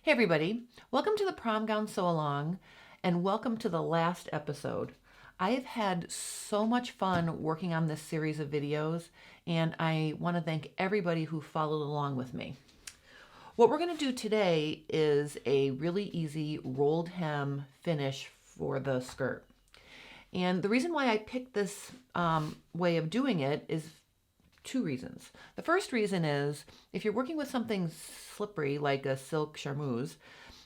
Hey everybody, welcome to the Prom Gown Sew Along and welcome to the last episode. I have had so much fun working on this series of videos and I want to thank everybody who followed along with me. What we're going to do today is a really easy rolled hem finish for the skirt. And the reason why I picked this way of doing it is two reasons. The first reason is if you're working with something slippery like a silk charmeuse,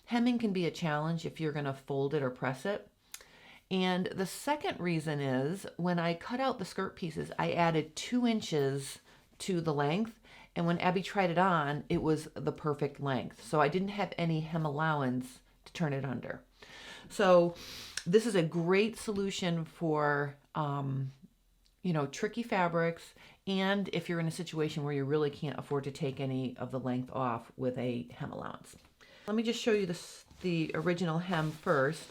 hemming can be a challenge if you're going to fold it or press it. And the second reason is when I cut out the skirt pieces, I added 2 inches to the length. And when Abby tried it on, it was the perfect length. So I didn't have any hem allowance to turn it under. So this is a great solution for tricky fabrics, and if you're in a situation where you really can't afford to take any of the length off with a hem allowance. Let me just show you the original hem first,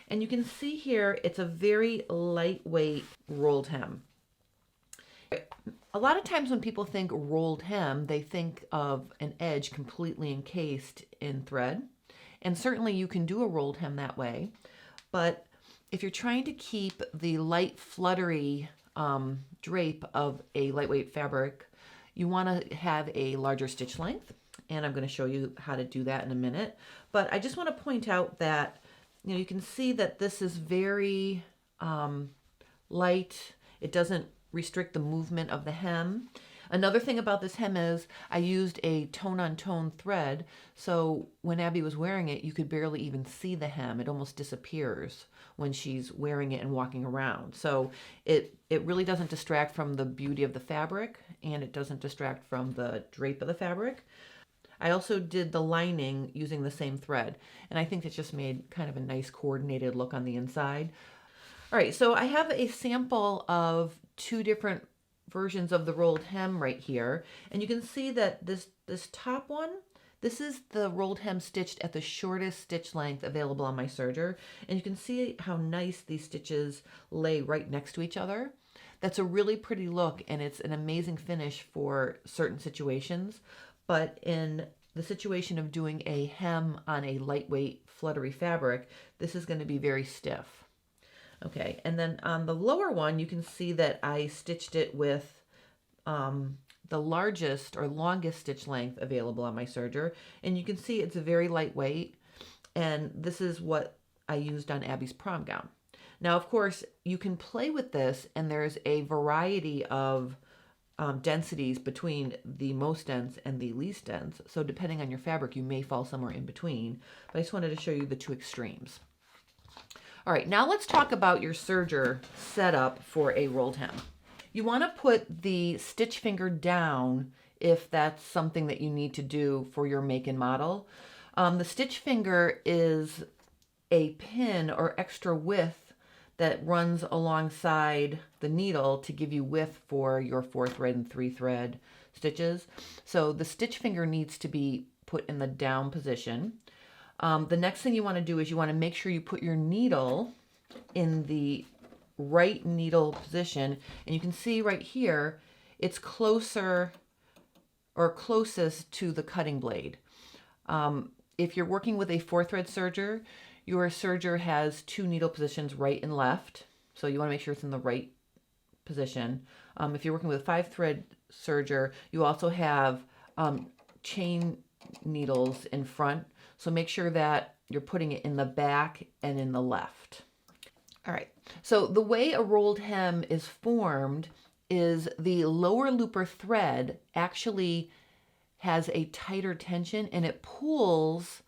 and you can see here it's a very lightweight rolled hem. A lot of times when people think rolled hem, they think of an edge completely encased in thread, and certainly you can do a rolled hem that way, but if you're trying to keep the light fluttery drape of a lightweight fabric, you want to have a larger stitch length, and I'm going to show you how to do that in a minute. But I just want to point out that you can see that this is very light. It doesn't restrict the movement of the hem. Another thing about this hem is I used a tone-on-tone thread, so when Abby was wearing it, you could barely even see the hem. It almost disappears when she's wearing it and walking around. So it really doesn't distract from the beauty of the fabric, and it doesn't distract from the drape of the fabric. I also did the lining using the same thread, and I think it just made kind of a nice coordinated look on the inside. All right, so I have a sample of 2 different versions of the rolled hem right here, and you can see that this top one, this is the rolled hem stitched at the shortest stitch length available on my serger, and you can see how nice these stitches lay right next to each other. That's a really pretty look, and it's an amazing finish for certain situations, but in the situation of doing a hem on a lightweight fluttery fabric, this is going to be very stiff. Okay, and then on the lower one, you can see that I stitched it with the largest or longest stitch length available on my serger, and you can see it's very lightweight, and this is what I used on Abby's prom gown. Now, of course, you can play with this, and there's a variety of densities between the most dense and the least dense, so depending on your fabric, you may fall somewhere in between, but I just wanted to show you the 2 extremes. All right, now let's talk about your serger setup for a rolled hem. You want to put the stitch finger down if that's something that you need to do for your make and model. The stitch finger is a pin or extra width that runs alongside the needle to give you width for your 4-thread and 3-thread stitches. So the stitch finger needs to be put in the down position. The next thing you want to do is you want to make sure you put your needle in the right needle position, and you can see right here it's closer or closest to the cutting blade. If you're working with a 4-thread serger, your serger has 2 needle positions, right and left, so you want to make sure it's in the right position. If you're working with a 5-thread serger, you also have chain needles in front, so make sure that you're putting it in the back and in the left. All right, so the way a rolled hem is formed is the lower looper thread actually has a tighter tension, and it pulls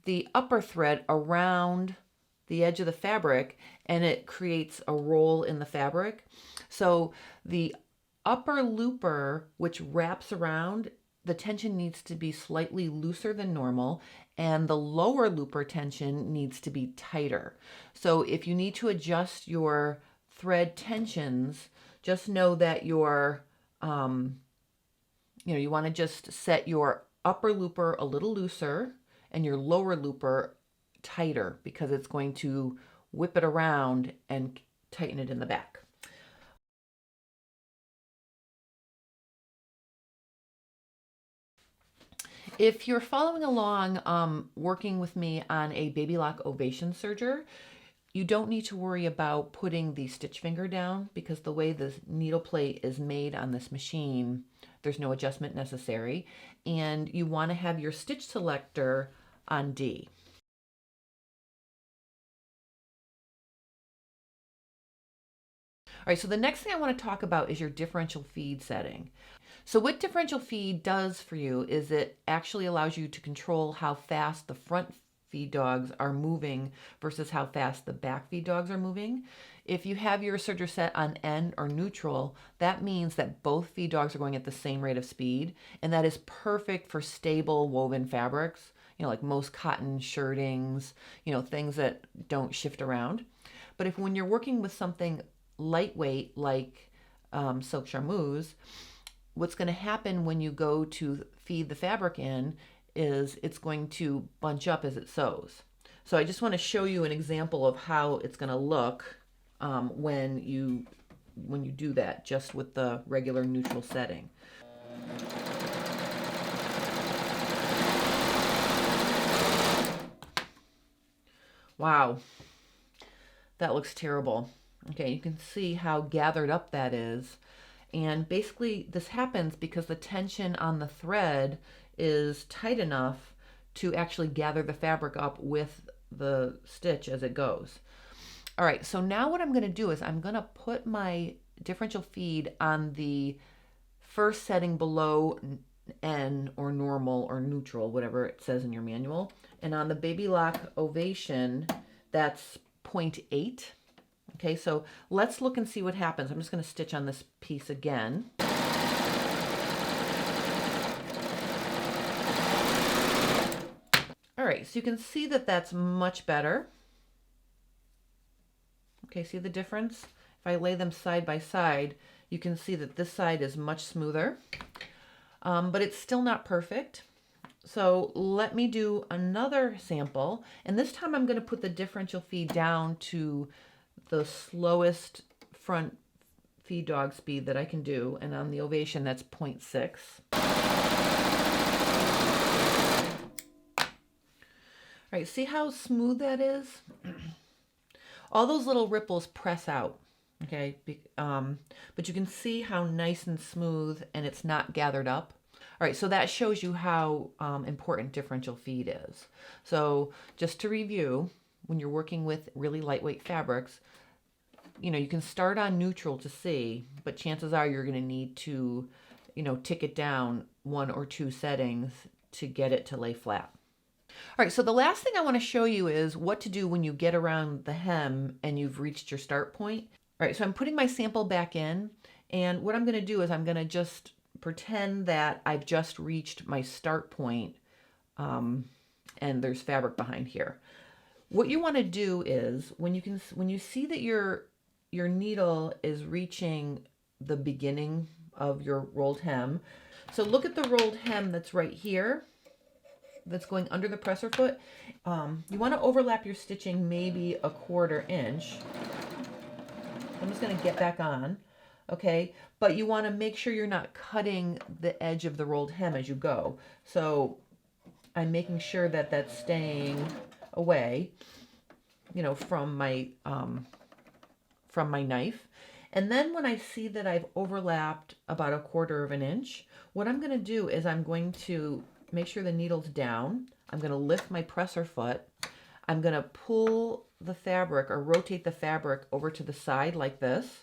the upper thread around the edge of the fabric, and it creates a roll in the fabric. So the upper looper, which wraps around, the tension needs to be slightly looser than normal, and the lower looper tension needs to be tighter. So if you need to adjust your thread tensions, just know that your, you want to just set your upper looper a little looser and your lower looper tighter, because it's going to whip it around and tighten it in the back. If you're following along, working with me on a baby lock ovation serger, you don't need to worry about putting the stitch finger down because the way the needle plate is made on this machine, there's no adjustment necessary. And you want to have your stitch selector on D. All right, so the next thing I want to talk about is your differential feed setting. So what differential feed does for you is it actually allows you to control how fast the front feed dogs are moving versus how fast the back feed dogs are moving. If you have your serger set on N or neutral, that means that both feed dogs are going at the same rate of speed, and that is perfect for stable woven fabrics, like most cotton shirtings, things that don't shift around. But if when you're working with something lightweight like silk charmeuse, what's going to happen when you go to feed the fabric in is it's going to bunch up as it sews. So I just want to show you an example of how it's going to look when you do that just with the regular neutral setting. Wow, that looks terrible. Okay, you can see how gathered up that is. And basically this happens because the tension on the thread is tight enough to actually gather the fabric up with the stitch as it goes. All right, so now what I'm going to do is I'm going to put my differential feed on the first setting below N or normal or neutral, whatever it says in your manual. And on the baby lock ovation, that's 0.8. Okay, so let's look and see what happens. I'm just going to stitch on this piece again. All right, so you can see that that's much better. Okay, see the difference? If I lay them side by side, you can see that this side is much smoother, but it's still not perfect. So let me do another sample, and this time I'm going to put the differential feed down to the slowest front feed dog speed that I can do, and on the ovation that's 0.6. All right, see how smooth that is? All those little ripples press out, okay? But you can see how nice and smooth and it's not gathered up. All right, so that shows you how important differential feed is. So just to review, when you're working with really lightweight fabrics, you can start on neutral to see, but chances are you're going to need to, tick it down 1 or 2 settings to get it to lay flat. All right, so the last thing I want to show you is what to do when you get around the hem and you've reached your start point. All right, so I'm putting my sample back in, and what I'm going to do is I'm going to just pretend that I've just reached my start point, and there's fabric behind here. What you want to do is when you see that your needle is reaching the beginning of your rolled hem, so look at the rolled hem that's right here, that's going under the presser foot. You want to overlap your stitching maybe 1/4 inch. I'm just going to get back on, okay? But you want to make sure you're not cutting the edge of the rolled hem as you go. So I'm making sure that that's staying away, from my knife. And then when I see that I've overlapped about 1/4 inch, what I'm going to do is I'm going to make sure the needle's down. I'm going to lift my presser foot. I'm going to pull the fabric or rotate the fabric over to the side like this,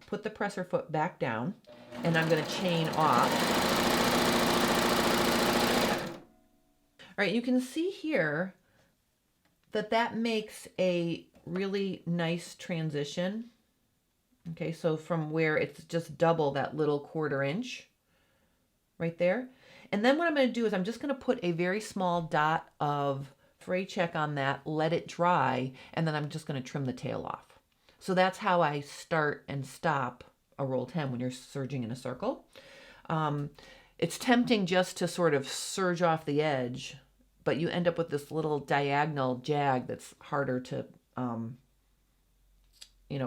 put the presser foot back down, and I'm going to chain off. All right, you can see here that makes a really nice transition. Okay, so from where it's just double that little 1/4 inch right there. And then what I'm going to do is I'm just going to put a very small dot of fray check on that, let it dry, and then I'm just going to trim the tail off. So that's how I start and stop a rolled hem when you're serging in a circle. It's tempting just to sort of serge off the edge, but you end up with this little diagonal jag that's harder to,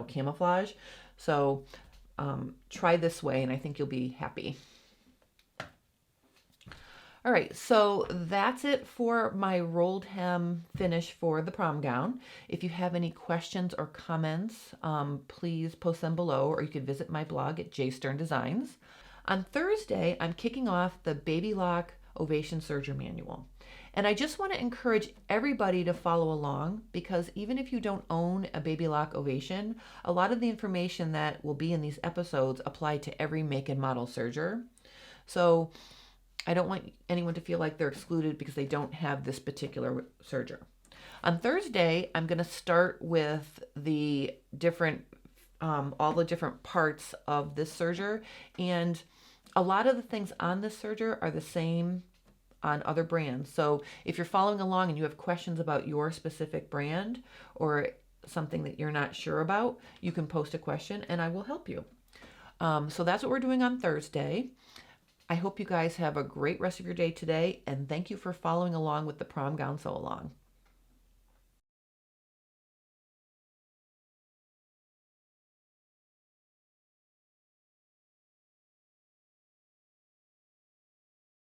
camouflage. So try this way, and I think you'll be happy. All right, so that's it for my rolled hem finish for the prom gown. If you have any questions or comments, please post them below, or you could visit my blog at J Stern Designs. On Thursday, I'm kicking off the Baby Lock Ovation Serger Manual. And I just want to encourage everybody to follow along, because even if you don't own a Baby Lock Ovation, a lot of the information that will be in these episodes apply to every make and model serger. So I don't want anyone to feel like they're excluded because they don't have this particular serger. On Thursday, I'm going to start with the different, all the different parts of this serger, and a lot of the things on this serger are the same on other brands. So if you're following along and you have questions about your specific brand or something that you're not sure about, you can post a question and I will help you. So that's what we're doing on Thursday. I hope you guys have a great rest of your day today, and thank you for following along with the prom gown sew along.